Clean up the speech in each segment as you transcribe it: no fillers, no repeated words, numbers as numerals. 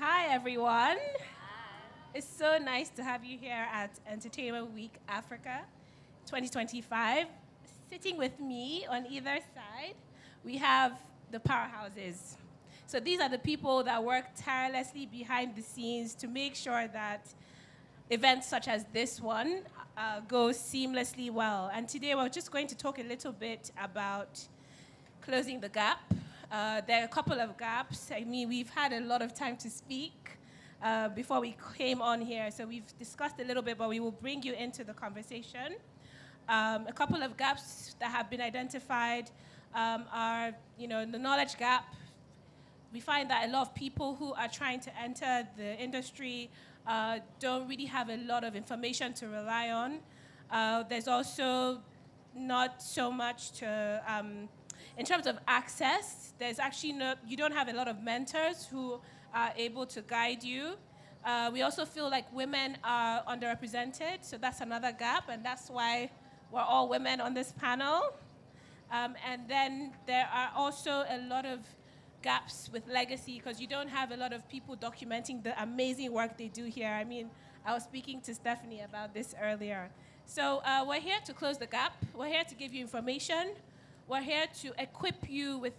Hi, everyone. It's so nice to have you here at Entertainment Week Africa 2025. Sitting with me on either side, we have the powerhouses. So these are the people that work tirelessly behind the scenes to make sure that events such as this one go seamlessly well. And today we're just going to talk a little bit about closing the gap. There are a couple of gaps. I mean, we've had a lot of time to speak before we came on here, so we've discussed a little bit, but we will bring you into the conversation. A couple of gaps that have been identified are, the knowledge gap. We find that a lot of people who are trying to enter the industry don't really have a lot of information to rely on. There's also not so much to, in terms of access, there's actually you don't have a lot of mentors who are able to guide you. We also feel like women are underrepresented, so that's another gap, and that's why we're all women on this panel. And then there are also a lot of gaps with legacy because you don't have a lot of people documenting the amazing work they do here. I mean, I was speaking to Stephanie about this earlier. So we're here to close the gap. We're here to give you information. We're here to equip you with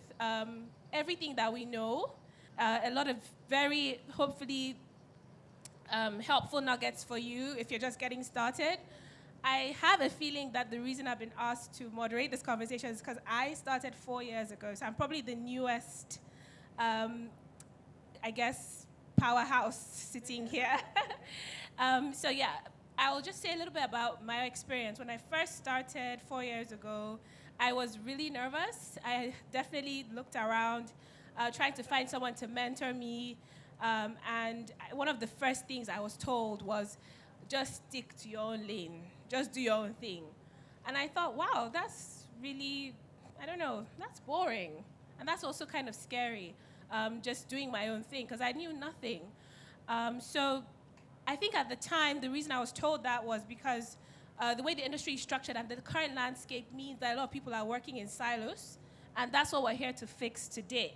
everything that we know. A lot of very, hopefully, helpful nuggets for you if you're just getting started. I have a feeling that the reason I've been asked to moderate this conversation is because I started 4 years ago, so I'm probably the newest, powerhouse sitting here. So yeah, I'll just say a little bit about my experience. When I first started 4 years ago, I was really nervous. I definitely looked around, trying to find someone to mentor me, and one of the first things I was told was, just stick to your own lane. Just do your own thing. And I thought, wow, that's really, that's boring. And that's also kind of scary, just doing my own thing, because I knew nothing. So I think at the time, the reason I was told that was because the way the industry is structured and the current landscape means that a lot of people are working in silos, and that's what we're here to fix today.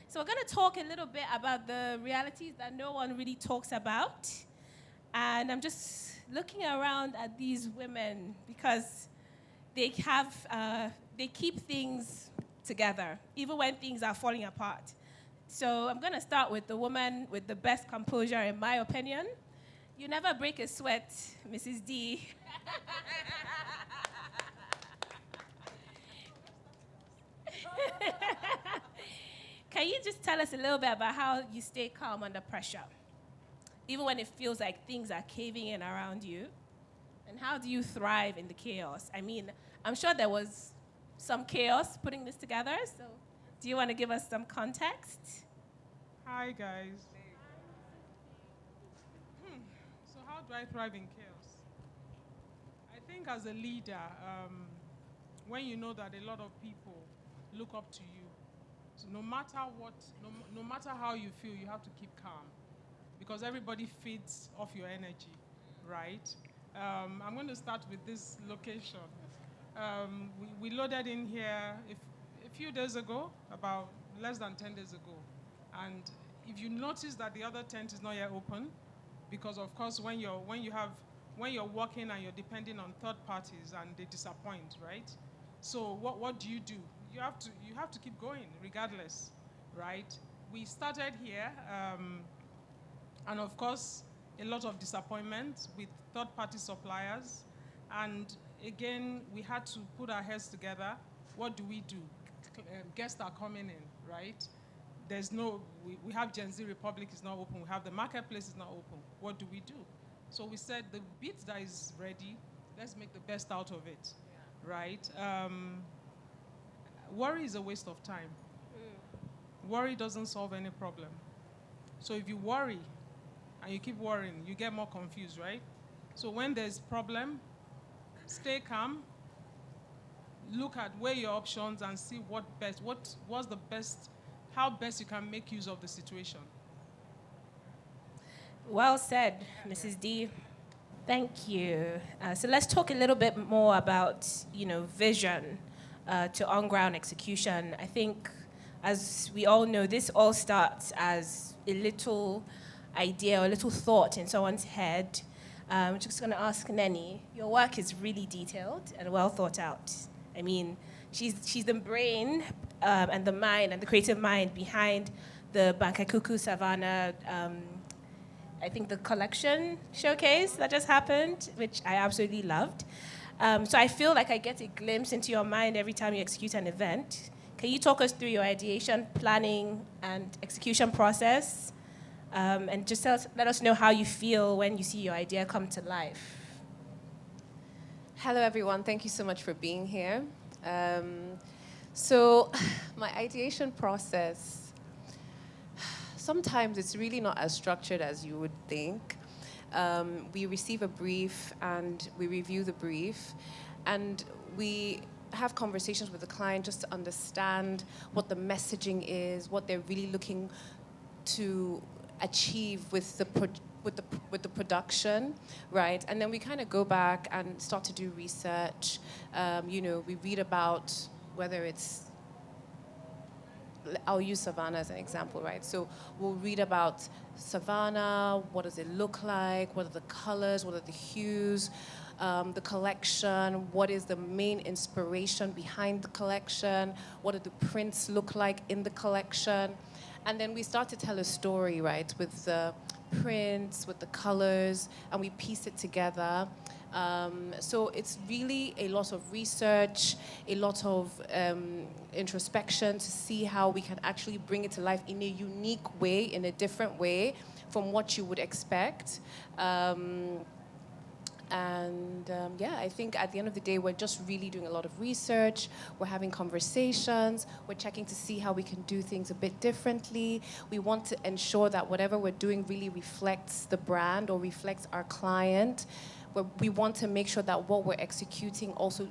So we're going to talk a little bit about the realities that no one really talks about. And I'm just looking around at these women because they keep things together, even when things are falling apart. So I'm going to start with the woman with the best composure, in my opinion. You never break a sweat, Mrs. D. Can you just tell us a little bit about how you stay calm under pressure, even when it feels like things are caving in around you? And how do you thrive in the chaos? I mean, I'm sure there was some chaos putting this together, so do you want to give us some context? Hi, guys. So how do I thrive in chaos? I think as a leader, when you know that a lot of people look up to you, so no matter what, no matter how you feel, you have to keep calm because everybody feeds off your energy, right? I'm going to start with this location. We loaded in here a few days ago, about less than 10 days ago. And if you notice that the other tent is not yet open, because of course when you're working and you're depending on third parties and they disappoint, right? So what do? You have to keep going regardless, right? We started here, and of course a lot of disappointment with third-party suppliers, and again we had to put our heads together. What do? Guests are coming in, right? We have Gen Z Republic is not open, we have the marketplace is not open. What do? So we said the bit that is ready, let's make the best out of it, right? Worry is a waste of time. Worry doesn't solve any problem. So if you worry and you keep worrying, you get more confused, right? So when there's problem, stay calm, look at weigh your options and see what's the best, how best you can make use of the situation. Well said, Mrs. D. Thank you. So let's talk a little bit more about, vision to on-ground execution. I think, as we all know, this all starts as a little idea or a little thought in someone's head, I'm just going to ask Neni. Your work is really detailed and well thought out. I mean, she's the brain and the mind and the creative mind behind the Bankekuku Savannah, I think the collection showcase that just happened, which I absolutely loved. So I feel like I get a glimpse into your mind every time you execute an event. Can you talk us through your ideation, planning, and execution process? And just let us know how you feel when you see your idea come to life. Hello, everyone. Thank you so much for being here. So my ideation process, sometimes it's really not as structured as you would think. We receive a brief and we review the brief, and we have conversations with the client just to understand what the messaging is, what they're really looking to achieve with the production, right? And then we kind of go back and start to do research. We read about whether it's, I'll use Savannah as an example, right? So we'll read about Savannah, what does it look like, what are the colors, what are the hues, the collection, what is the main inspiration behind the collection, what do the prints look like in the collection. And then we start to tell a story, right, with the prints, with the colors, and we piece it together. So it's really a lot of research, a lot of introspection to see how we can actually bring it to life in a unique way, in a different way from what you would expect. I think at the end of the day, we're just really doing a lot of research. We're having conversations. We're checking to see how we can do things a bit differently. We want to ensure that whatever we're doing really reflects the brand or reflects our client. We want to make sure that what we're executing also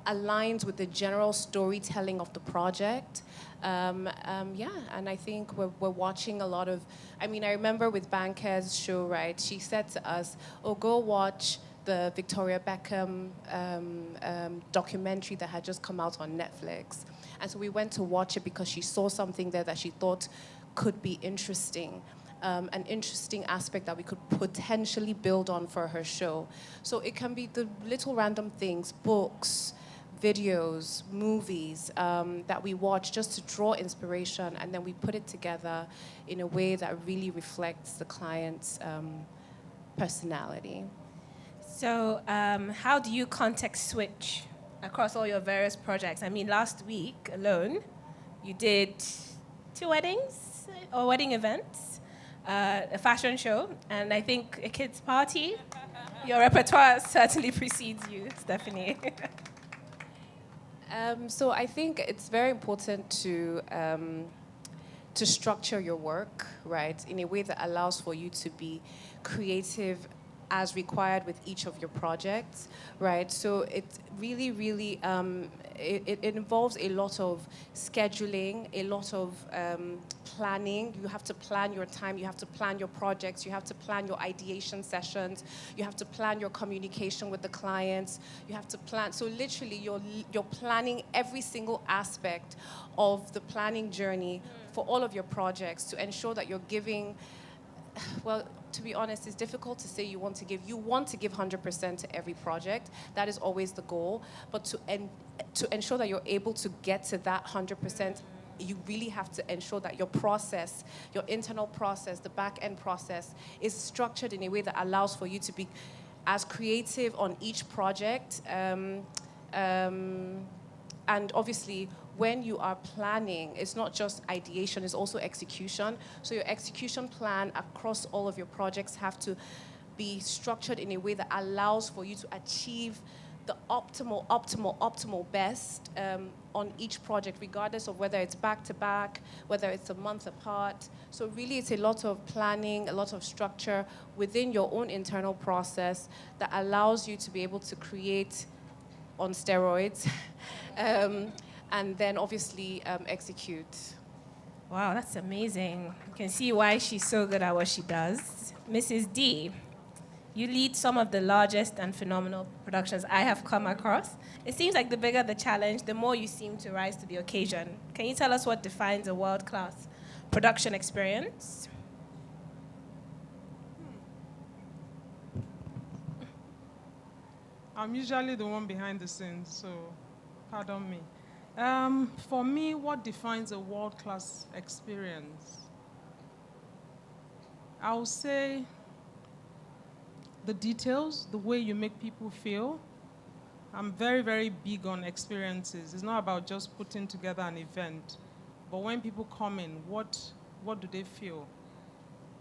aligns with the general storytelling of the project. And I think we're watching a lot of, I remember with Banker's show, right, she said to us, go watch the Victoria Beckham documentary that had just come out on Netflix. And so we went to watch it because she saw something there that she thought could be interesting. An interesting aspect that we could potentially build on for her show. So it can be the little random things, books, videos, movies that we watch just to draw inspiration, and then we put it together in a way that really reflects the client's personality. So how do you context switch across all your various projects? Last week alone, you did 2 weddings or wedding events, a fashion show, and I think a kids' party. Your repertoire certainly precedes you, Stephanie. So I think it's very important to structure your work, right, in a way that allows for you to be creative as required with each of your projects, right? So it really, really, it involves a lot of scheduling, a lot of planning. You have to plan your time, you have to plan your projects, you have to plan your ideation sessions, you have to plan your communication with the clients, you have to plan, so literally you're planning every single aspect of the planning journey for all of your projects to ensure that you're giving, well, to be honest, it's difficult to say you want to give 100% to every project. That is always the goal. But to ensure that you're able to get to that 100%, you really have to ensure that your process, your internal process, the back-end process is structured in a way that allows for you to be as creative on each project. And obviously, when you are planning, it's not just ideation, it's also execution. So your execution plan across all of your projects have to be structured in a way that allows for you to achieve the optimal best on each project, regardless of whether it's back-to-back, whether it's a month apart. So really it's a lot of planning, a lot of structure within your own internal process that allows you to be able to create on steroids. And then obviously execute. Wow, that's amazing. You can see why she's so good at what she does. Mrs. D, you lead some of the largest and phenomenal productions I have come across. It seems like the bigger the challenge, the more you seem to rise to the occasion. Can you tell us what defines a world-class production experience? I'm usually the one behind the scenes, so pardon me. For me, what defines a world-class experience? I would say the details, the way you make people feel. I'm very, very big on experiences. It's not about just putting together an event, but when people come in, what do they feel?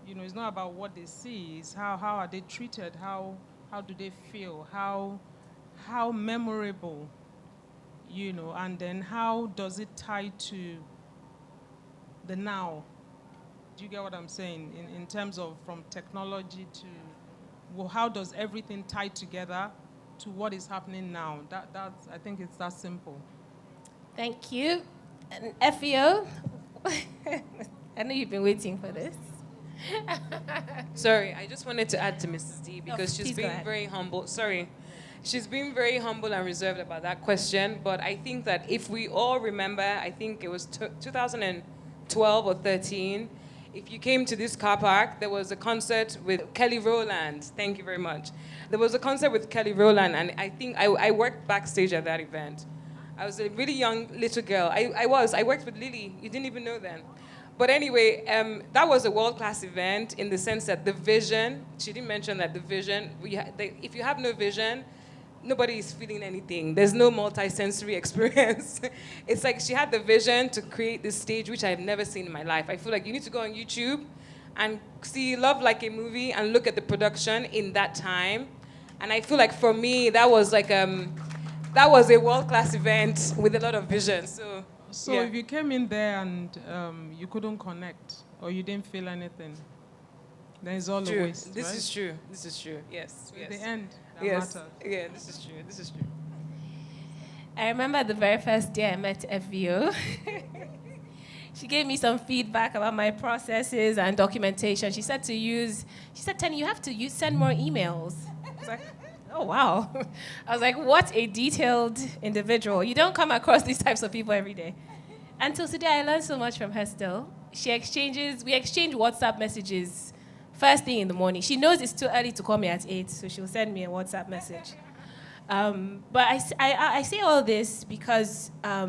You know, it's not about what they see, it's how are they treated, how do they feel, how memorable, you know, and then how does it tie to the now? Do you get what I'm saying? In terms of from technology to, well, how does everything tie together to what is happening now? That's, I think it's that simple. Thank you. And FEO, I know you've been waiting for this. Sorry, I just wanted to add to Mrs. D because she's please go been ahead. very humble. Sorry. She's been very humble and reserved about that question, but I think that if we all remember, I think it was 2012 or 13, if you came to this car park, there was a concert with Kelly Rowland. Thank you very much. There was a concert with Kelly Rowland, and I think I worked backstage at that event. I was a really young little girl. I worked with Lily. You didn't even know then. But anyway, that was a world-class event in the sense that the vision, she didn't mention that the vision, if you have no vision, nobody is feeling anything. There's no multi-sensory experience. It's like she had the vision to create this stage, which I've never seen in my life. I feel like you need to go on YouTube and see Love Like a Movie and look at the production in that time. And I feel like for me, that was like, that was a world-class event with a lot of vision. So yeah. if you came in there and you couldn't connect or you didn't feel anything, then it's all a waste, This right? is true. This is true. Yes. So yes. in the end, that Yes. matters. Yeah, this is true. This is true. I remember the very first day I met FVO. She gave me some feedback about my processes and documentation. She said, Teni, you have to send more emails. I was like, oh, wow. I was like, what a detailed individual. You don't come across these types of people every day. Until today, I learned so much from her still. We exchange WhatsApp messages first thing in the morning. She knows it's too early to call me at 8, so she'll send me a WhatsApp message. But I say all this because I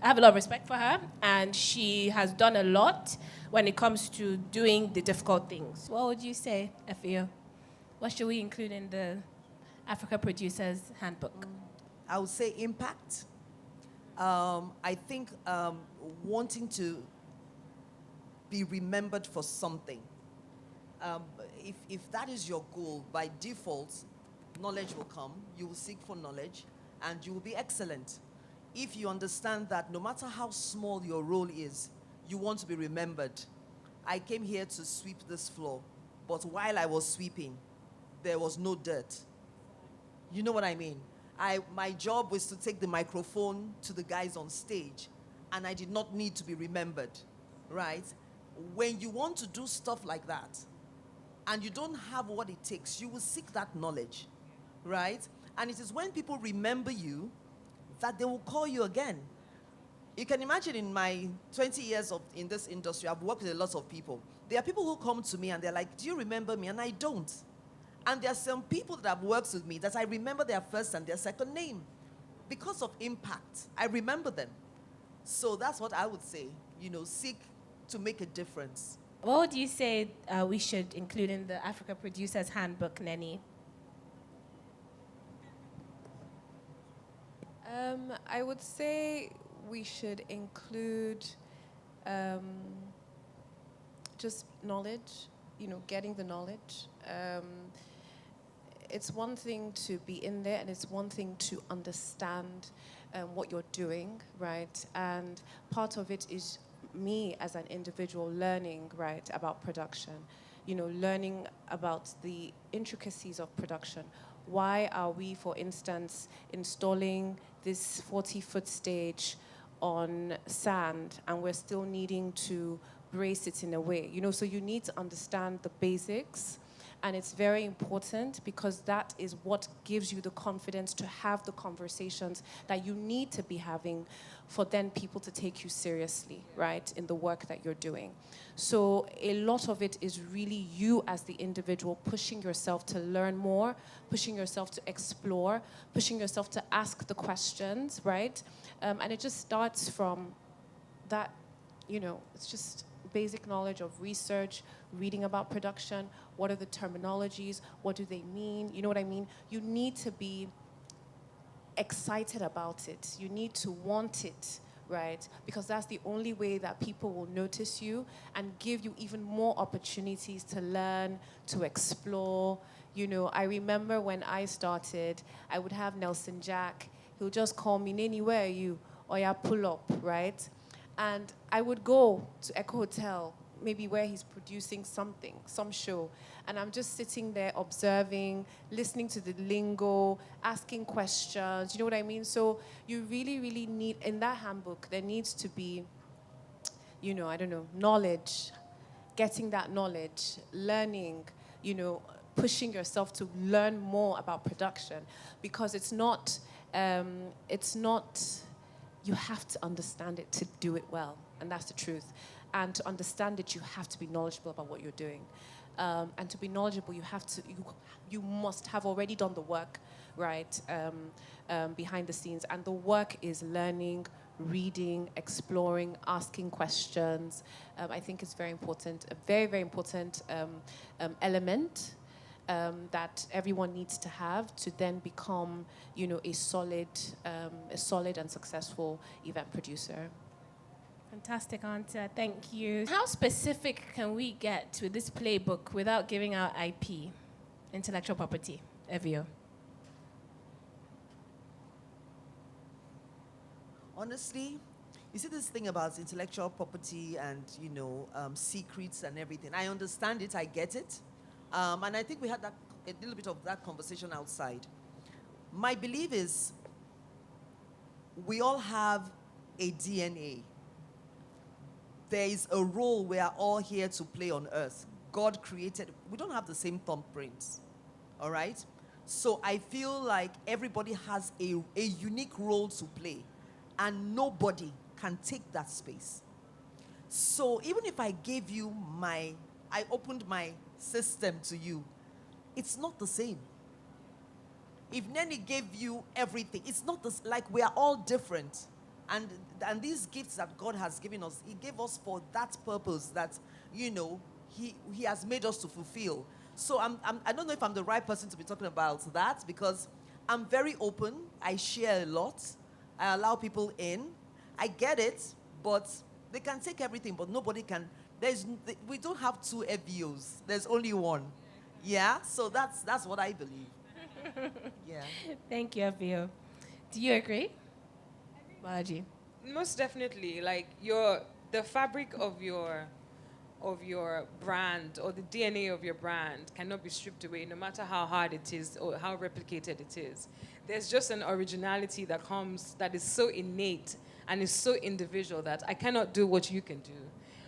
have a lot of respect for her, and she has done a lot when it comes to doing the difficult things. What would you say, Efio? What should we include in the Africa Producers Handbook? I would say impact. I think wanting to be remembered for something. If that is your goal, by default, knowledge will come. You will seek for knowledge, and you will be excellent. If you understand that no matter how small your role is, you want to be remembered. I came here to sweep this floor, but while I was sweeping, there was no dirt. You know what I mean? My job was to take the microphone to the guys on stage, and I did not need to be remembered, right? When you want to do stuff like that, and you don't have what it takes, you will seek that knowledge, right? And it is when people remember you that they will call you again. You can imagine in my 20 years in this industry, I've worked with a lot of people. There are people who come to me and they're like, do you remember me? And I don't. And there are some people that have worked with me that I remember their first and their second name. Because of impact, I remember them. So that's what I would say, seek to make a difference. What would you say we should include in the Africa Producers Handbook, Neni? I would say we should include just knowledge, getting the knowledge. It's one thing to be in there, and it's one thing to understand what you're doing, right? And part of it is me as an individual learning, right, about production, learning about the intricacies of production. Why are we, for instance, installing this 40-foot stage on sand and we're still needing to brace it in a way? So you need to understand the basics And it's very important because that is what gives you the confidence to have the conversations that you need to be having for then people to take you seriously, right, in the work that you're doing. So a lot of it is really you as the individual pushing yourself to learn more, pushing yourself to explore, pushing yourself to ask the questions, right? And it just starts from that, it's just basic knowledge of research, reading about production, what are the terminologies, what do they mean, you know what I mean? You need to be excited about it. You need to want it, right? Because that's the only way that people will notice you and give you even more opportunities to learn, to explore. I remember when I started, I would have Nelson Jack. He would just call me, Neni, where are you? Or yeah, pull up, right? And I would go to Echo Hotel, maybe where he's producing something, some show. And I'm just sitting there observing, listening to the lingo, asking questions, you know what I mean? So you really, really need, in that handbook, there needs to be, knowledge, getting that knowledge, learning, pushing yourself to learn more about production. Because it's not, you have to understand it to do it well. And that's the truth. And to understand it, you have to be knowledgeable about what you're doing. And to be knowledgeable, you must have already done the work, right, behind the scenes. And the work is learning, reading, exploring, asking questions. I think it's very important, a very, very important element that everyone needs to have to then become, a solid and successful event producer. Fantastic answer. Thank you. How specific can we get with this playbook without giving out IP, intellectual property, Evio? Honestly, you see this thing about intellectual property and, secrets and everything. I understand it, I get it. And I think we had a little bit of that conversation outside. My belief is we all have a DNA. There is a role we are all here to play on earth. God created, we don't have the same thumbprints, all right? So I feel like everybody has a unique role to play, and nobody can take that space. So even if I gave you I opened my system to you, it's not the same. If Neni gave you everything, it's not like we are all different. And these gifts that God has given us, He gave us for that purpose that, He has made us to fulfill. So I don't know if I'm the right person to be talking about that, because I'm very open. I share a lot. I allow people in. I get it, but they can take everything, but nobody can. We don't have two FVOs. There's only one. Yeah, so that's what I believe. Yeah. Thank you, Evio. Do you agree? Bolaji? Most definitely. Like the fabric of your brand or the DNA of your brand cannot be stripped away, no matter how hard it is or how replicated it is. There's just an originality that comes that is so innate and is so individual that I cannot do what you can do,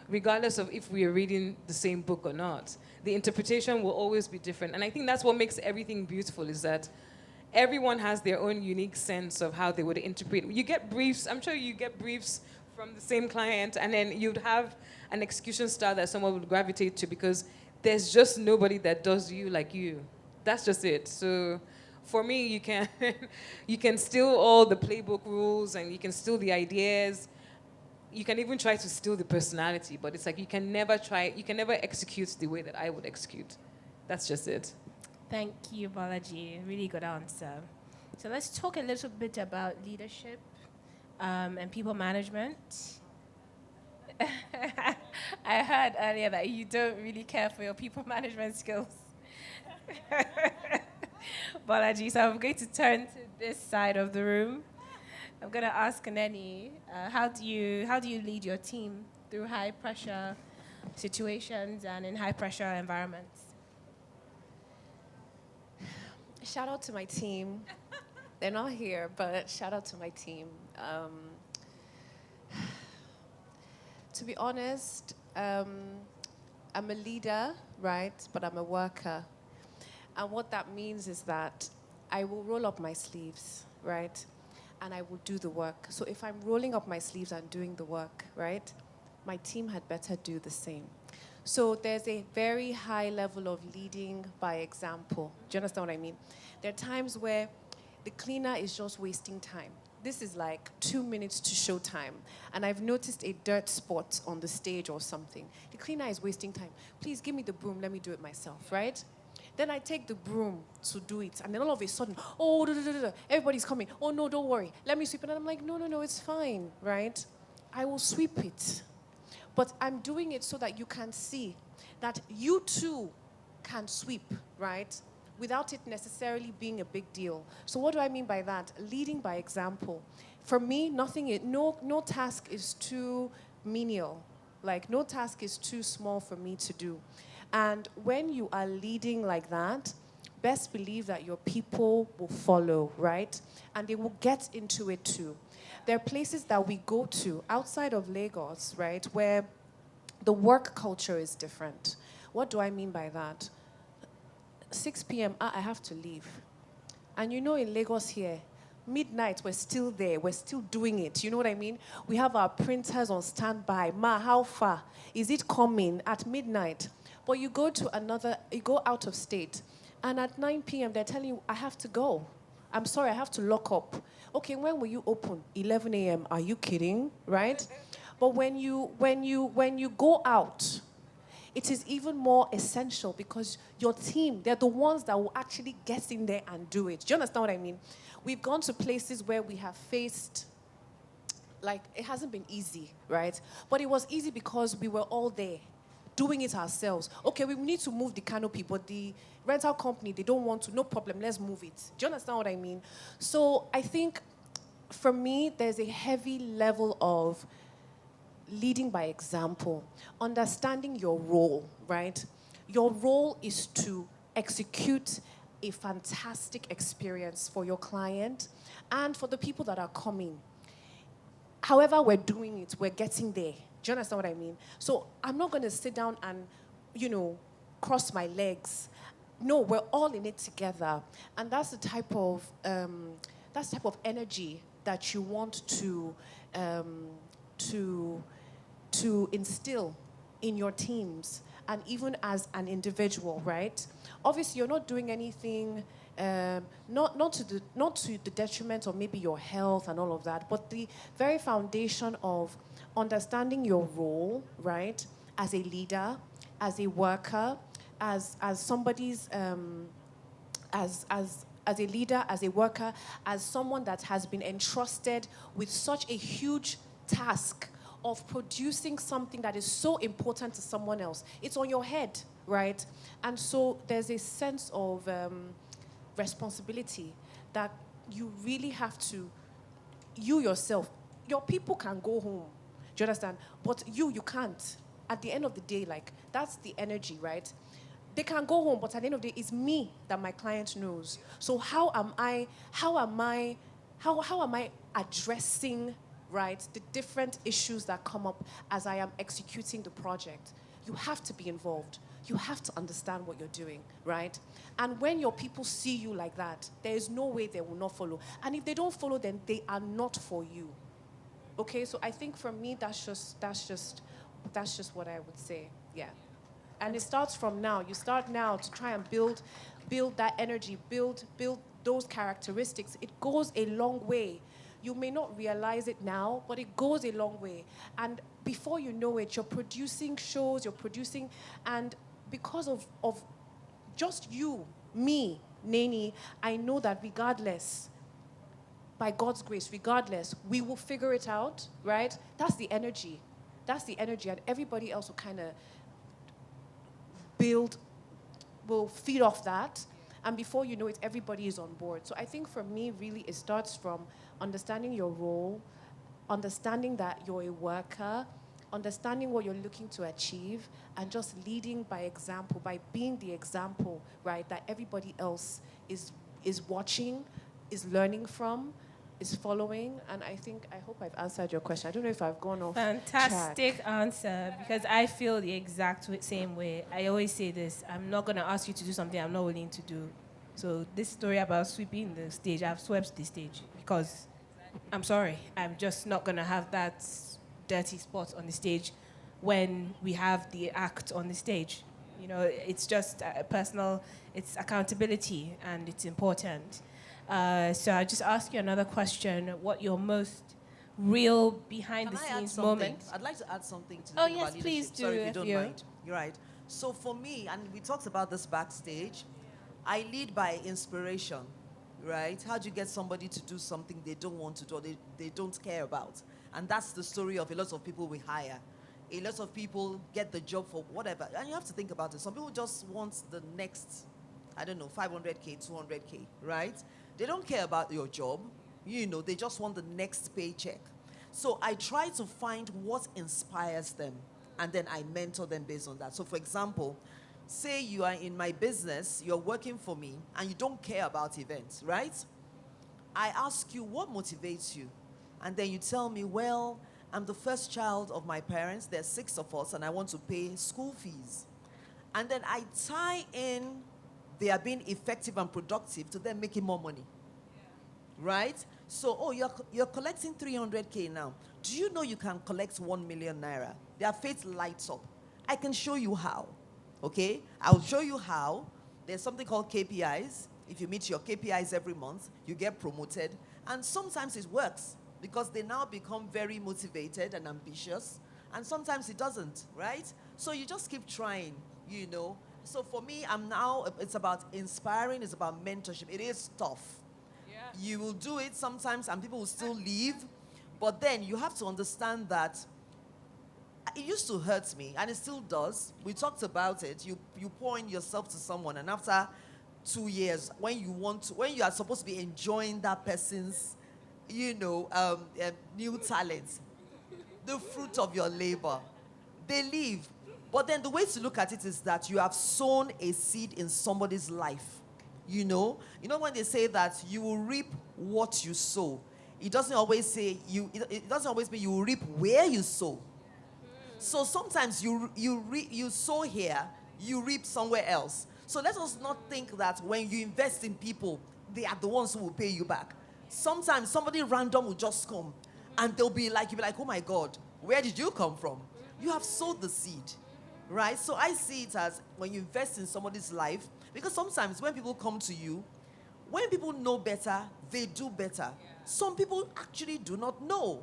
regardless of if we are reading the same book or not. The interpretation will always be different. And I think that's what makes everything beautiful, is that everyone has their own unique sense of how they would interpret. You get briefs, I'm sure you get briefs from the same client, and then you'd have an execution style that someone would gravitate to, because there's just nobody that does you like you. That's just it. So for me, you can steal all the playbook rules, and you can steal the ideas. You can even try to steal the personality, but it's like you can never execute the way that I would execute. That's just it. Thank you, Bolaji. Really good answer. So let's talk a little bit about leadership and people management. I heard earlier that you don't really care for your people management skills. Bolaji, so I'm going to turn to this side of the room. I'm going to ask Neni, how do you lead your team through high pressure situations and in high pressure environments? Shout out to my team. They're not here, but shout out to my team. To be honest, I'm a leader, right? But I'm a worker. And what that means is that I will roll up my sleeves, right? And I will do the work. So if I'm rolling up my sleeves and doing the work, right, my team had better do the same. So there's a very high level of leading by example. Do you understand what I mean? There are times where the cleaner is just wasting time. This is like 2 minutes to show time. And I've noticed a dirt spot on the stage or something. The cleaner is wasting time. Please give me the broom, let me do it myself, right? Then I take the broom to do it. And then all of a sudden, oh, everybody's coming. Oh, no, don't worry. Let me sweep it. And I'm like, no, it's fine, right? I will sweep it. But I'm doing it so that you can see that you too can sweep, right? Without it necessarily being a big deal. So what do I mean by that? Leading by example. For me, no task is too menial. Like, no task is too small for me to do. And when you are leading like that, best believe that your people will follow, right? And they will get into it too. There are places that we go to outside of Lagos, right, where the work culture is different. What do I mean by that? 6 p.m., I have to leave. And you know, in Lagos here, midnight, we're still there. We're still doing it. You know what I mean? We have our printers on standby. Ma, how far? Is it coming at midnight? But you go out of state, and at 9 p.m., they're telling you, I have to go. I'm sorry, I have to lock up. Okay, when will you open? 11 a.m. Are you kidding? Right? But when you go out, it is even more essential because your team, they're the ones that will actually get in there and do it. Do you understand what I mean? We've gone to places where we have faced, like, it hasn't been easy, right? But it was easy because we were all there, doing it ourselves. Okay, we need to move the canopy, but the rental company, they don't want to. No problem, let's move it. Do you understand what I mean? So I think, for me, there's a heavy level of leading by example, understanding your role, right? Your role is to execute a fantastic experience for your client and for the people that are coming. However we're doing it, we're getting there. Do you understand what I mean? So I'm not going to sit down and, cross my legs. No, we're all in it together. And that's the type of energy that you want to instill in your teams and even as an individual, right? Obviously, you're not doing anything, not to the detriment of maybe your health and all of that, but the very foundation of understanding your role, right, as a leader, as a worker, as somebody's, as a leader, as a worker, as someone that has been entrusted with such a huge task of producing something that is so important to someone else. It's on your head, right? And so there's a sense of responsibility that you really have to, you yourself, your people can go home, do you understand? But you can't. At the end of the day, like, that's the energy, right? They can go home, but at the end of the day, it's me that my client knows. So how am I addressing, right, the different issues that come up as I am executing the project? You have to be involved. You have to understand what you're doing, right? And when your people see you like that, there is no way they will not follow. And if they don't follow, then they are not for you. Okay, so I think for me, that's just what I would say. Yeah. And it starts from now. You start now to try and build that energy, build those characteristics. It goes a long way. You may not realize it now, but it goes a long way. And before you know it, you're producing shows, and because of just you, me, Neni, I know that regardless, by God's grace, regardless, we will figure it out, right? That's the energy. And everybody else will kind of will feed off that. And before you know it, everybody is on board. So I think for me, really, it starts from understanding your role, understanding that you're a worker, understanding what you're looking to achieve, and just leading by example, by being the example, right, that everybody else is watching, is learning from, is following, and I hope I've answered your question. I don't know if I've gone off Fantastic track. answer, because I feel the exact same way. I always say this: I'm not gonna ask you to do something I'm not willing to do. So this story about sweeping the stage, I've swept the stage because I'm sorry, I'm just not gonna have that dirty spot on the stage when we have the act on the stage. You know, it's just personal. It's accountability, and it's important. So I'll just ask you another question: what your most real behind Can the I add scenes something? moment? I'd like to add something to Oh, think yes, about please leadership. do, Sorry if you don't Theo. mind. You're right. So for me, and we talked about this backstage, I lead by inspiration, right? How do you get somebody to do something they don't want to do or they don't care about? And that's the story of a lot of people we hire. A lot of people get the job for whatever. And you have to think about it. Some people just want the next, I don't know, 500K, 200K, right? They don't care about your job. You know, they just want the next paycheck. So I try to find what inspires them, and then I mentor them based on that. So for example, say you are in my business, you're working for me, and you don't care about events, right? I ask you, what motivates you? And then you tell me, well, I'm the first child of my parents. There's 6 of us, and I want to pay school fees. And then I tie in they are being effective and productive to them making more money. Right? So, oh, you're collecting 300K now. Do you know you can collect 1 million naira? Their face lights up. I can show you how. Okay? I'll show you how. There's something called KPIs. If you meet your KPIs every month, you get promoted. And sometimes it works because they now become very motivated and ambitious. And sometimes it doesn't, right? So you just keep trying, you know. So for me, it's about inspiring, it's about mentorship. It is tough. Yeah. You will do it sometimes and people will still leave. But then you have to understand that it used to hurt me and it still does. We talked about it. You pour in yourself to someone, and after 2 years, when you are supposed to be enjoying that person's, new talent, the fruit of your labor, they leave. But then the way to look at it is that you have sown a seed in somebody's life. You know when they say that you will reap what you sow, it doesn't always say it doesn't always mean you will reap where you sow. So sometimes you sow here, you reap somewhere else. So let us not think that when you invest in people, they are the ones who will pay you back. Sometimes somebody random will just come and you'll be like, oh my God, where did you come from? You have sowed the seed, right? So I see it as when you invest in somebody's life, because sometimes when people come to you, when people know better, they do better. Some people actually do not know.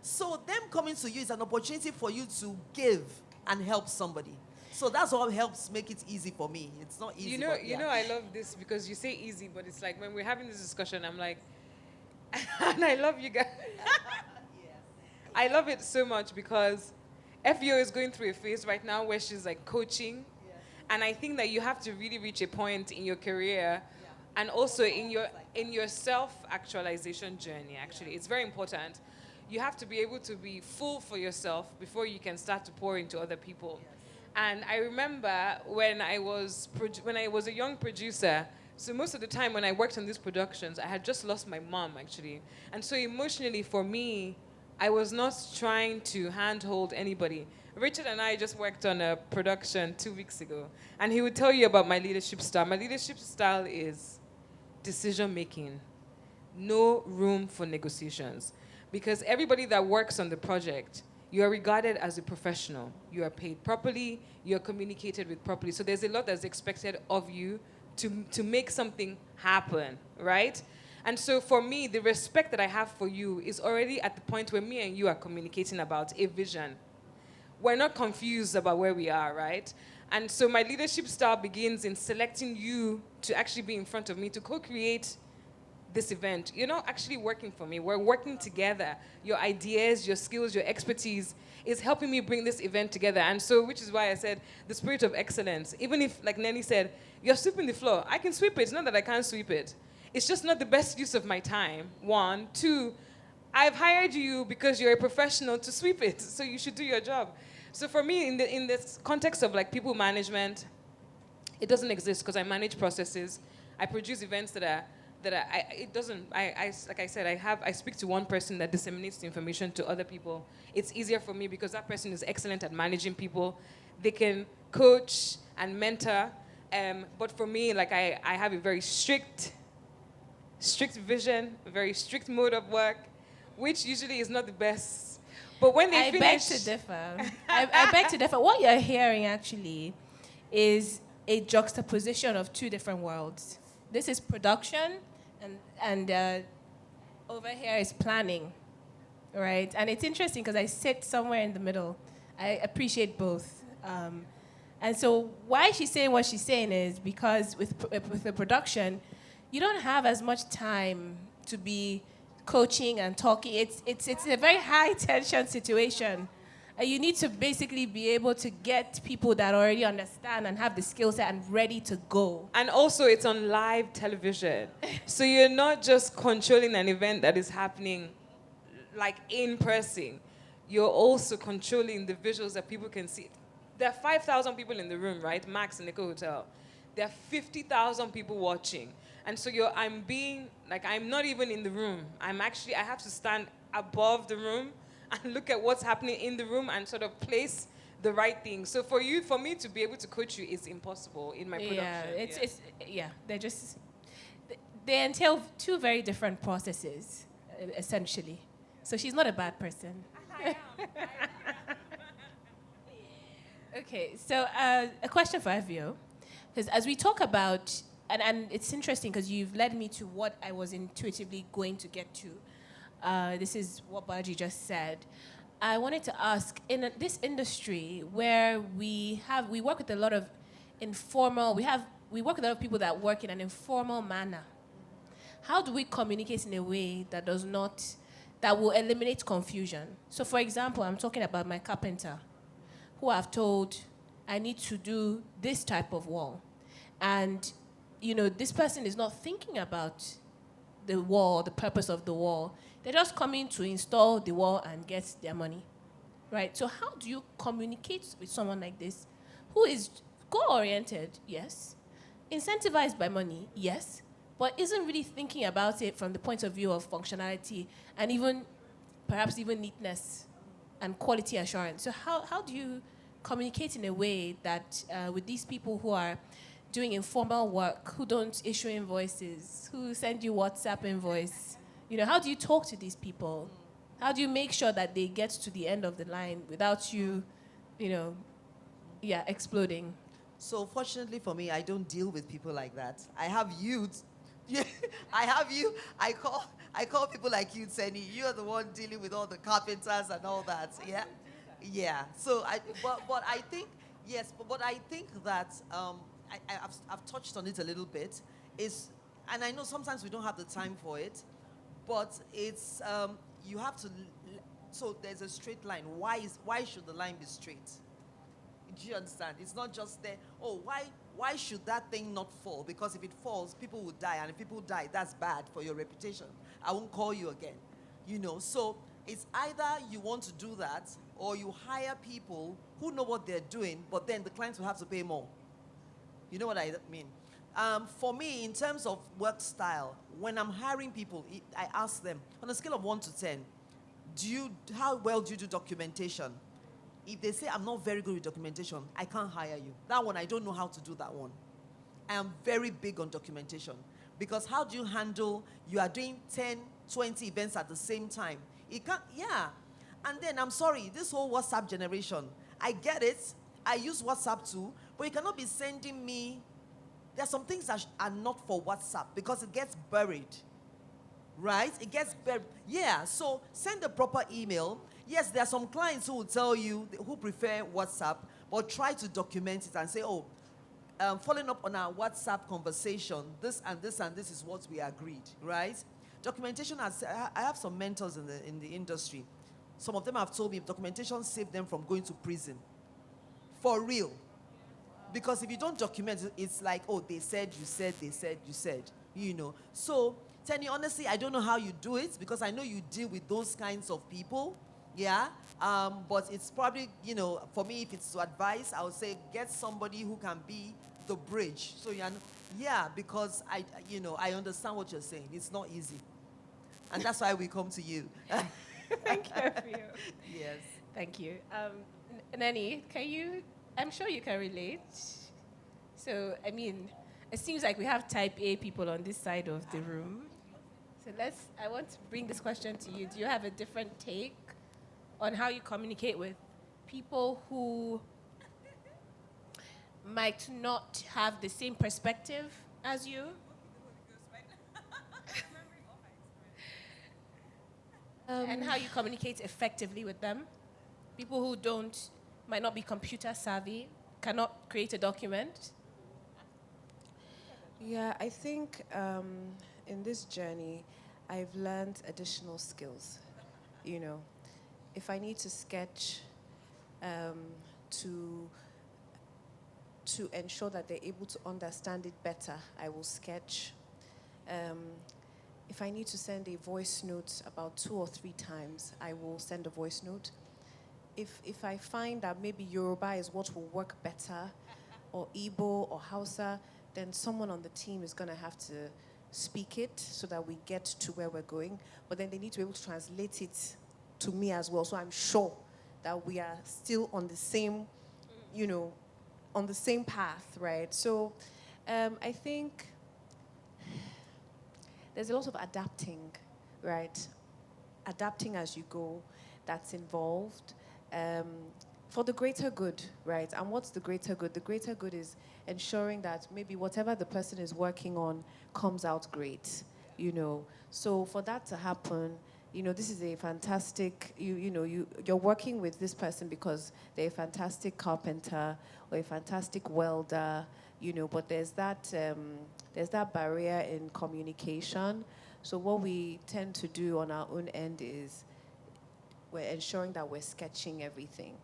So them coming to you is an opportunity for you to give and help somebody. So that's what helps make it easy for me. It's not easy. You know, I love this because you say easy, but it's like when we're having this discussion, I'm like, and I love you guys. I love it so much because FEO is going through a phase right now where she's like coaching. And I think that you have to really reach a point in your career and also in your self-actualization journey, actually. It's very important. You have to be able to be full for yourself before you can start to pour into other people. And I remember when I was a young producer, so most of the time when I worked on these productions, I had just lost my mom, actually. And so emotionally for me, I was not trying to handhold anybody. Richard and I just worked on a production 2 weeks ago, and he would tell you about my leadership style. My leadership style is decision-making, no room for negotiations. Because everybody that works on the project, you are regarded as a professional. You are paid properly, you are communicated with properly. So there's a lot that's expected of you to make something happen, right? And so for me, the respect that I have for you is already at the point where me and you are communicating about a vision. We're not confused about where we are, right? And so my leadership style begins in selecting you to actually be in front of me to co-create this event. You're not actually working for me. We're working together. Your ideas, your skills, your expertise is helping me bring this event together. And so, which is why I said the spirit of excellence. Even if, like Neni said, you're sweeping the floor, I can sweep it. It's not that I can't sweep it. It's just not the best use of my time, 1. 2, I've hired you because you're a professional to sweep it, so you should do your job. So for me, in this context of like people management, it doesn't exist because I manage processes. I produce events that that it doesn't, like I said, I speak to one person that disseminates the information to other people. It's easier for me because that person is excellent at managing people. They can coach and mentor. But for me, like I have a very strict vision, a very strict mode of work, which usually is not the best. But when they I finish... beg to differ. I beg to differ. What you're hearing actually is a juxtaposition of two different worlds. This is production, and over here is planning, right? And it's interesting because I sit somewhere in the middle. I appreciate both. And so why she's saying what she's saying is because with the production, you don't have as much time to be coaching and talking. It's a very high tension situation. You need to basically be able to get people that already understand and have the skill set and ready to go. And also, it's on live television. So you're not just controlling an event that is happening like in person. You're also controlling the visuals that people can see. There are 5,000 people in the room, right? Max in the hotel. There are 50,000 people watching. And so I'm not even in the room. I have to stand above the room and look at what's happening in the room and sort of place the right thing. So for me to be able to coach you is impossible in my production. They entail two very different processes, essentially. So she's not a bad person. I am. Okay, so a question for Evio, because as we talk about, and it's interesting because you've led me to what I was intuitively going to get to. This is what Bolaji just said. I wanted to ask, in this industry where we work with a lot of informal, we work with a lot of people that work in an informal manner. How do we communicate in a way that that will eliminate confusion? So for example, I'm talking about my carpenter, who I've told I need to do this type of wall. And, this person is not thinking about the wall, the purpose of the wall. They're just coming to install the wall and get their money, right? So how do you communicate with someone like this who is goal-oriented, yes, incentivized by money, yes, but isn't really thinking about it from the point of view of functionality and perhaps even neatness and quality assurance? So how do you communicate in a way that with these people who are doing informal work, who don't issue invoices, who send you WhatsApp invoice, how do you talk to these people? How do you make sure that they get to the end of the line without you, exploding? So fortunately for me, I don't deal with people like that. I have youth. Yeah, I have you. I call people like you, Teni. You're the one dealing with all the carpenters and all that. Yeah, yeah. So but I think yes. But I think that I've touched on it a little bit. And I know sometimes we don't have the time for it, but it's you have to. So there's a straight line. Why should the line be straight? Do you understand? It's not just there. Oh, why should that thing not fall? Because if it falls, people will die. And if people die, that's bad for your reputation. I won't call you again. So it's either you want to do that or you hire people who know what they're doing, but then the clients will have to pay more. You know what I mean? For me, in terms of work style, when I'm hiring people, I ask them, on a scale of 1 to 10, how well do you do documentation? If they say I'm not very good with documentation, I can't hire you. That one, I don't know how to do that one. I am very big on documentation. Because how do you handle, you are doing 10, 20 events at the same time? It can't, yeah. And then, I'm sorry, this whole WhatsApp generation, I get it. I use WhatsApp too, but you cannot be sending me, there are some things that are not for WhatsApp because it gets buried. Right? It gets buried. Yeah, so send a proper email. Yes, there are some clients who will tell you, who prefer WhatsApp, but try to document it and say, following up on our WhatsApp conversation, this and this and this is what we agreed, right? Documentation, I have some mentors in the industry. Some of them have told me documentation saved them from going to prison. For real. Because if you don't document, it's like, they said, you said, they said, you said, So, Teni, honestly, I don't know how you do it because I know you deal with those kinds of people. Yeah, but it's probably, for me, if it's to advise, I would say get somebody who can be the bridge. So yeah, because I understand what you're saying. It's not easy. And that's why we come to you. Thank you. Yes. Thank you. Neni, I'm sure you can relate. So, I mean, it seems like we have type A people on this side of the room. So I want to bring this question to you. Do you have a different take on how you communicate with people who might not have the same perspective as you? And how you communicate effectively with them? People who might not be computer savvy, cannot create a document. Yeah, I think in this journey, I've learned additional skills. You know, if I need to sketch to ensure that they're able to understand it better, I will sketch. If I need to send a voice note about 2 or 3 times, I will send a voice note. If I find that maybe Yoruba is what will work better, or Igbo or Hausa, then someone on the team is going to have to speak it so that we get to where we're going. But then they need to be able to translate it to me as well. So I'm sure that we are still on the same, on the same path, right? So I think there's a lot of adapting, right? Adapting as you go, that's involved. For the greater good, right? And what's the greater good? The greater good is ensuring that maybe whatever the person is working on comes out great, So for that to happen, this is a fantastic, you're working with this person because they're a fantastic carpenter or a fantastic welder, but there's that barrier in communication. So what we tend to do on our own end is we're ensuring that we're sketching everything,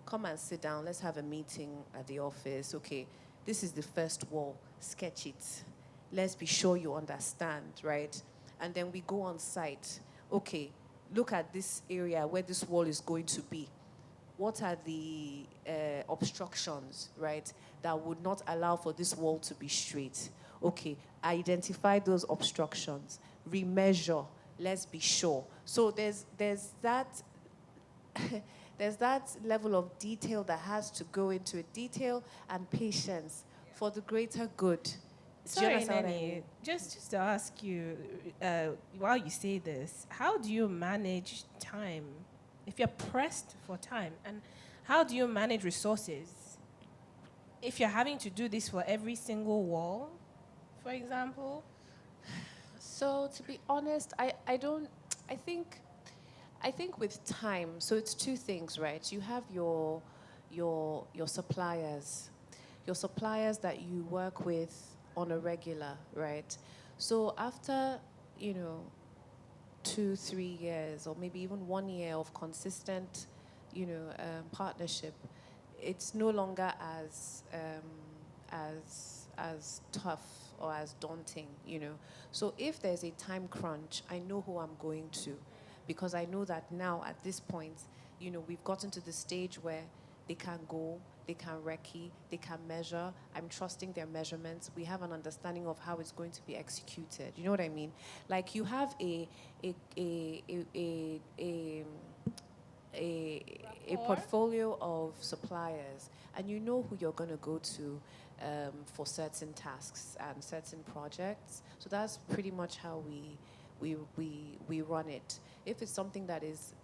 Come and sit down, let's have a meeting at the office. Okay, this is the first wall, sketch it. Let's be sure you understand, right? And then we go on site. Okay, look at this area where this wall is going to be. What are the obstructions, right, that would not allow for this wall to be straight? Okay, identify those obstructions, remeasure, let's be sure. So there's that there's that level of detail that has to go into it, detail and patience for the greater good. Sorry, Neni, just to ask you, while you say this, how do you manage time? If you're pressed for time, and how do you manage resources? If you're having to do this for every single wall, for example? So to be honest, I think with time, so it's 2 things, right? You have your suppliers, that you work with on a regular, right? So after, 2, 3 years, or maybe even 1 year of consistent, partnership, it's no longer as tough or as daunting, So if there's a time crunch, I know who I'm going to, because I know that now at this point, we've gotten to the stage where they can go, they can recce, they can measure. I'm trusting their measurements. We have an understanding of how it's going to be executed. You know what I mean? Like you have a portfolio of suppliers, and you know who you're going to go to for certain tasks and certain projects. So that's pretty much how we run it. If it's something that is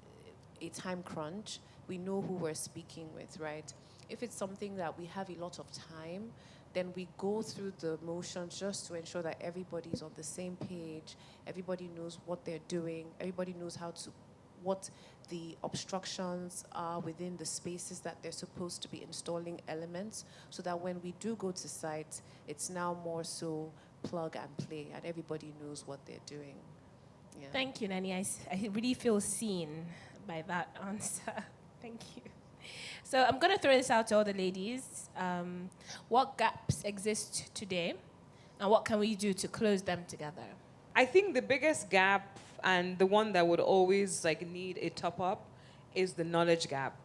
a time crunch, we know who we're speaking with, right? If it's something that we have a lot of time, then we go through the motions just to ensure that everybody's on the same page, everybody knows what they're doing, everybody knows what the obstructions are within the spaces that they're supposed to be installing elements, so that when we do go to site, it's now more so plug and play, and everybody knows what they're doing. Yeah. Thank you, Neni. I really feel seen by that answer. Thank you. So I'm going to throw this out to all the ladies. What gaps exist today, and what can we do to close them together? I think the biggest gap, and the one that would always need a top up, is the knowledge gap.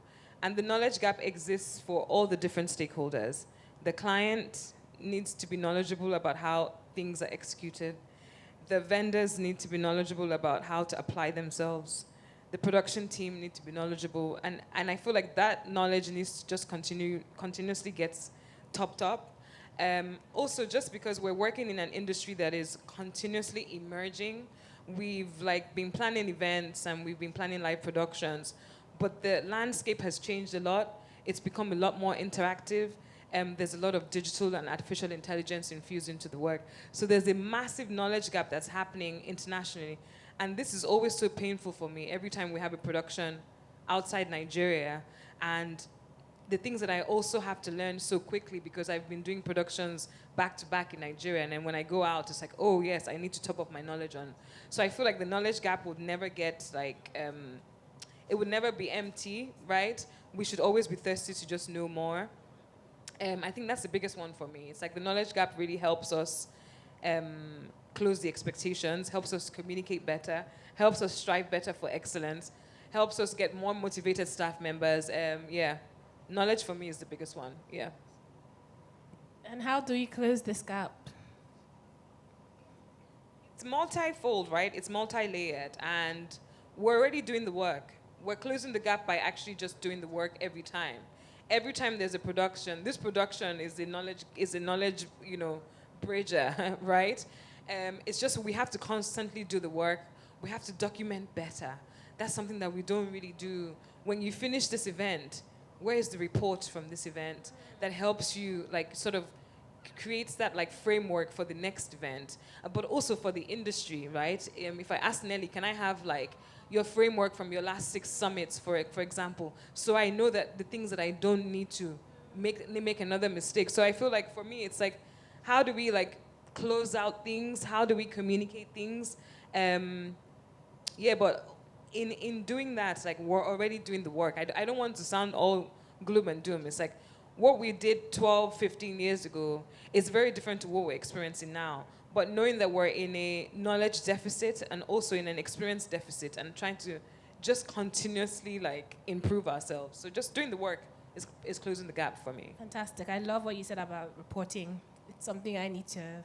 And the knowledge gap exists for all the different stakeholders. The client needs to be knowledgeable about how things are executed. The vendors need to be knowledgeable about how to apply themselves. The production team need to be knowledgeable. And I feel like that knowledge needs to just continuously gets topped up. Also, just because we're working in an industry that is continuously emerging, we've like been planning events and we've been planning live productions, but the landscape has changed a lot. It's become a lot more interactive. There's a lot of digital and artificial intelligence infused into the work. So there's a massive knowledge gap that's happening internationally. And this is always so painful for me every time we have a production outside Nigeria. And the things that I also have to learn so quickly because I've been doing productions back to back in Nigeria. And then when I go out, it's like, oh yes, I need to top up my knowledge on. So I feel like the knowledge gap would never get like, it would never be empty, right? We should always be thirsty to just know more. I think that's the biggest one for me. It's like the knowledge gap really helps us close the expectations, helps us communicate better, helps us strive better for excellence, helps us get more motivated staff members. Yeah, knowledge for me is the biggest one. Yeah. And how do you close this gap? It's multi-fold, right? It's multi-layered, and we're already doing the work. We're closing the gap by actually just doing the work every time. Every time there's a production, this production is a knowledge, bridger, right? It's just we have to constantly do the work. We have to document better. That's something that we don't really do. When you finish this event, where is the report from this event that helps you, like, sort of creates that, like, framework for the next event, but also for the industry, right? If I ask Nelly, can I have, like, your framework from your last 6 summits, for example, so I know that the things that I don't need to make another mistake. So I feel like for me, it's like, how do we like close out things? How do we communicate things? Yeah, but in doing that, like we're already doing the work. I don't want to sound all gloom and doom. It's like what we did 12, 15 years ago is very different to what we're experiencing now. But knowing that we're in a knowledge deficit and also in an experience deficit and trying to just continuously like improve ourselves. So just doing the work is closing the gap for me. Fantastic. I love what you said about reporting. It's something I need to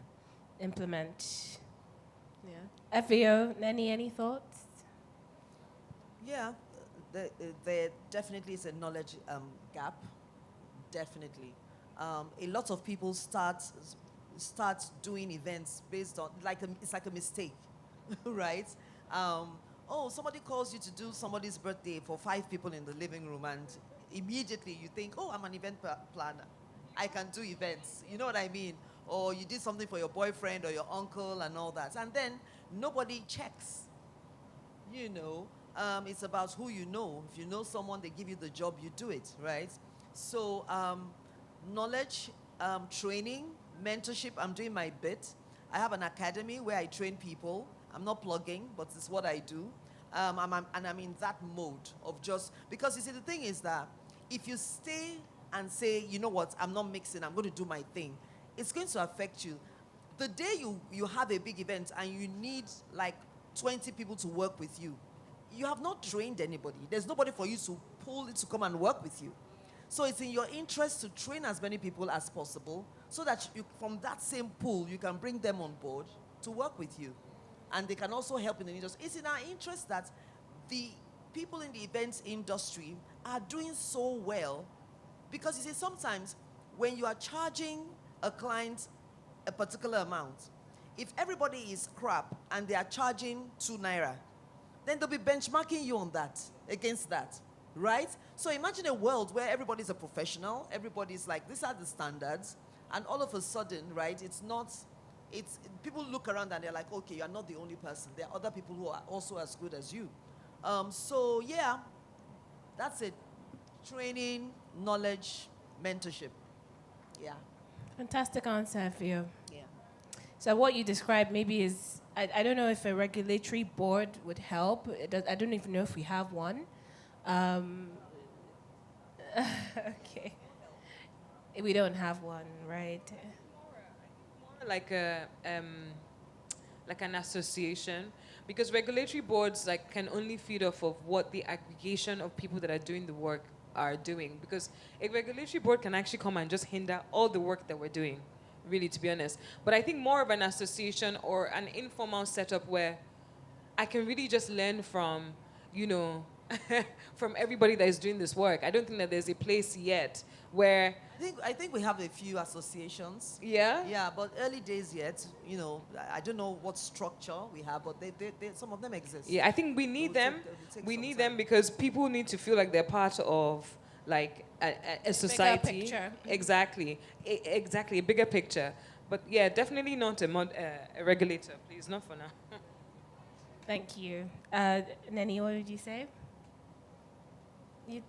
implement. Yeah. FAO, Neni, any thoughts? Yeah, there definitely is a knowledge gap. Definitely. A lot of people start doing events based on, it's like a mistake, right? Oh, somebody calls you to do somebody's birthday for 5 people in the living room, and immediately you think, oh, I'm an event planner. I can do events. You know what I mean? Or you did something for your boyfriend or your uncle and all that. And then nobody checks. It's about who you know. If you know someone, they give you the job, you do it, right? So knowledge, training, mentorship, I'm doing my bit. I have an academy where I train people. I'm not plugging, but it's what I do. I'm in that mode of just, because you see, the thing is that if you stay and say, you know what, I'm not mixing, I'm going to do my thing, it's going to affect you. The day you have a big event and you need like 20 people to work with you, you have not trained anybody. There's nobody for you to pull to come and work with you. So it's in your interest to train as many people as possible so that from that same pool, you can bring them on board to work with you. And they can also help in the industry. It's in our interest that the people in the events industry are doing so well, because you see, sometimes when you are charging a client a particular amount, if everybody is crap and they are charging 2 naira, then they'll be benchmarking you on that, against that, right? So imagine a world where everybody's a professional, everybody's like, these are the standards, and all of a sudden, right, people look around and they're like, okay, you're not the only person. There are other people who are also as good as you. So yeah, that's it. Training, knowledge, mentorship. Yeah. Fantastic answer for you. Yeah. So what you described maybe is, I don't know if a regulatory board would help. I don't even know if we have one. Okay. We don't have one, right? More like like an association, because regulatory boards like can only feed off of what the aggregation of people that are doing the work are doing, because a regulatory board can actually come and just hinder all the work that we're doing, really, to be honest. But I think more of an association or an informal setup where I can really just learn from, you know, from everybody that is doing this work. I don't think that there's a place yet where, I think we have a few associations. yeah, Yeah, but early days yet, you know, I don't know what structure we have, but some of them exist. yeah, I think we It need will them. take We some need time. them because people need to feel like they're part of like a society. picture. Exactly, exactly, a bigger picture. But yeah, definitely not a regulator, please, not for now. Thank you. Neni, what would you say?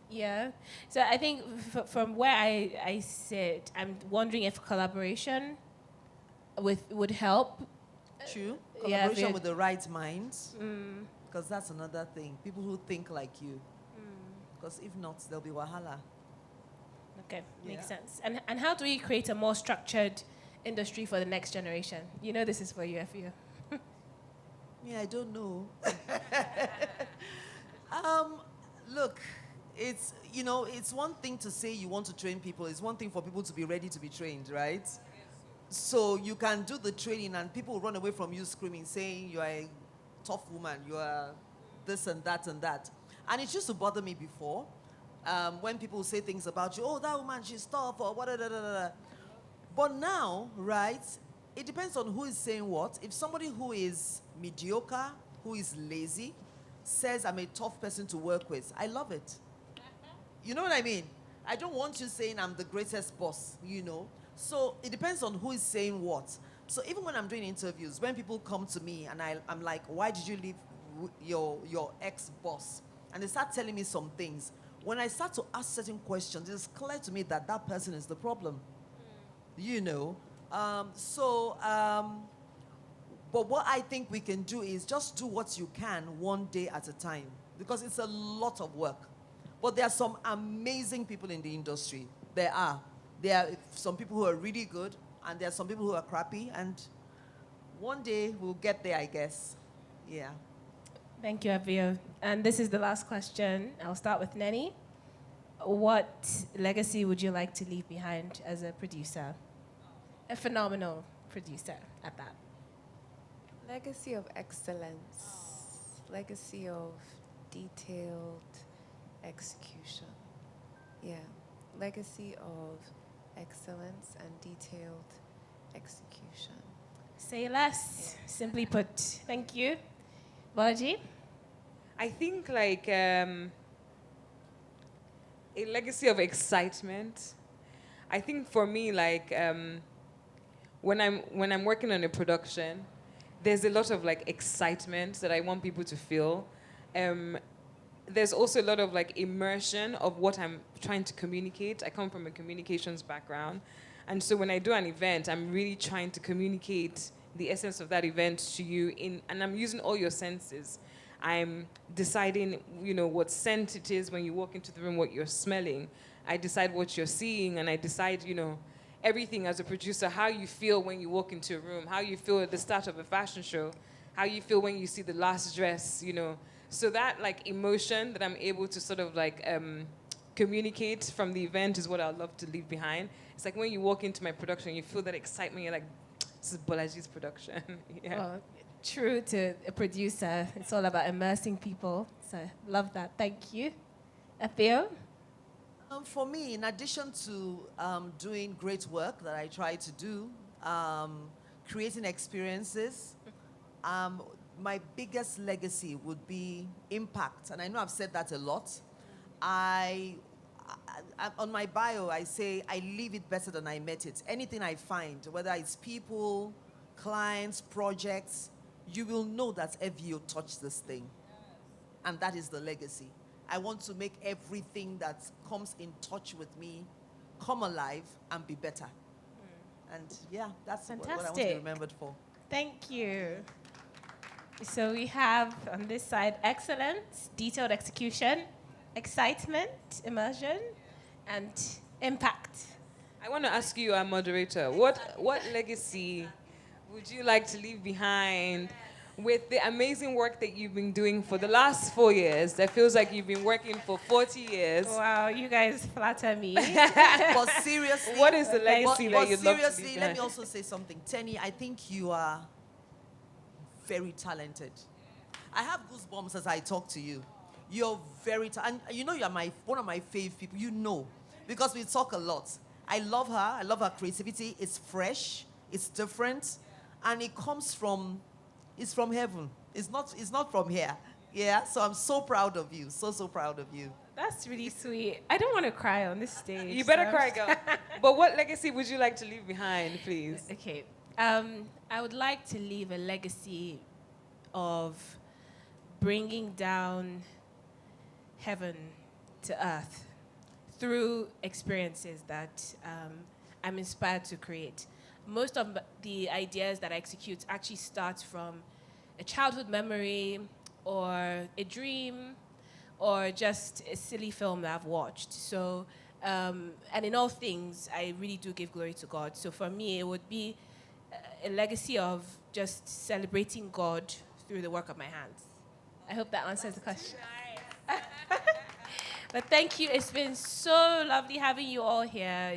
Yeah. So I think from where I sit, I'm wondering if collaboration would help. True. Yeah, Collaboration we- with the right minds, because that's another thing. People who think like you. Because if not, there'll be wahala. Okay, makes Yeah. sense. And how do we create a more structured industry for the next generation? You know this is for you, FU. Yeah, I don't know. Look, it's, you know, it's one thing to say you want to train people. It's one thing for people to be ready to be trained, right? So you can do the training and people will run away from you screaming, saying you are a tough woman, you are this and that and that. And it used to bother me before when people say things about you, oh, that woman, she's tough, or what, da, da, da, da. But now, right, it depends on who is saying what. If somebody who is mediocre, who is lazy, says I'm a tough person to work with, I love it. You know what I mean? I don't want you saying I'm the greatest boss, you know? So it depends on who is saying what. So even when I'm doing interviews, when people come to me and I'm like, why did you leave your ex-boss? And they start telling me some things. When I start to ask certain questions, it's clear to me that that person is the problem. You know? But what I think we can do is just do what you can one day at a time, because it's a lot of work. But there are some amazing people in the industry. There are some people who are really good, and there are some people who are crappy, and one day we'll get there, I guess. Yeah. Thank you, Avio. And this is the last question. I'll start with Neni. What legacy would you like to leave behind as a producer? A phenomenal producer at that. Legacy of excellence, legacy of detailed execution. Yeah, legacy of excellence and detailed execution. Say less, simply put. Thank you. Bolaji? I think like a legacy of excitement. I think for me, like when I'm working on a production, there's a lot of like excitement that I want people to feel. There's also a lot of like immersion of what I'm trying to communicate. I come from a communications background, and so when I do an event, I'm really trying to communicate the essence of that event to you and I'm using all your senses. I'm deciding, you know, what scent it is when you walk into the room, what you're smelling. I decide what you're seeing, and I decide, you know, everything as a producer, how you feel when you walk into a room, how you feel at the start of a fashion show, how you feel when you see the last dress, you know. So that like emotion that I'm able to sort of like communicate from the event is what I'd love to leave behind. It's like when you walk into my production, you feel that excitement, you're like, this is Bolaji's production. Yeah. Well, true to a producer, it's all about immersing people. So love that. Thank you. Theo? For me, in addition to doing great work that I try to do, creating experiences, my biggest legacy would be impact. And I know I've said that a lot. On my bio, I say I leave it better than I met it. Anything I find, whether it's people, clients, projects, you will know that FVO touched this thing. And that is the legacy. I want to make everything that comes in touch with me come alive and be better. And yeah, that's what I want to be Fantastic. remembered for. Thank you. So we have on this side excellence, detailed execution, excitement, immersion, and impact. I want to ask you, our moderator, what legacy would you like to leave behind? with the amazing work that you've been doing for the last 4 years. That feels like you've been working for 40 years. Wow, you guys flatter me. But seriously, What is the legacy that you'd love to leave seriously, let behind? me also say something. Teni, I think you are very talented. I have goosebumps as I talk to you. You're very talented. And you know you're one of my fave people. You know. Because we talk a lot. I love her. I love her creativity. It's fresh. It's different. And it's from heaven. It's not from here. Yeah. So I'm so proud of you. So proud of you. That's really sweet. I don't want to cry on this stage. You better so- cry, girl. But what legacy would you like to leave behind, please? Okay. I would like to leave a legacy of bringing down heaven to earth through experiences that I'm inspired to create. Most of the ideas that I execute actually start from a childhood memory or a dream or just a silly film that I've watched. So, and in all things, I really do give glory to God. So for me, it would be a legacy of just celebrating God through the work of my hands. I hope that answers the question. But thank you. It's been so lovely having you all here.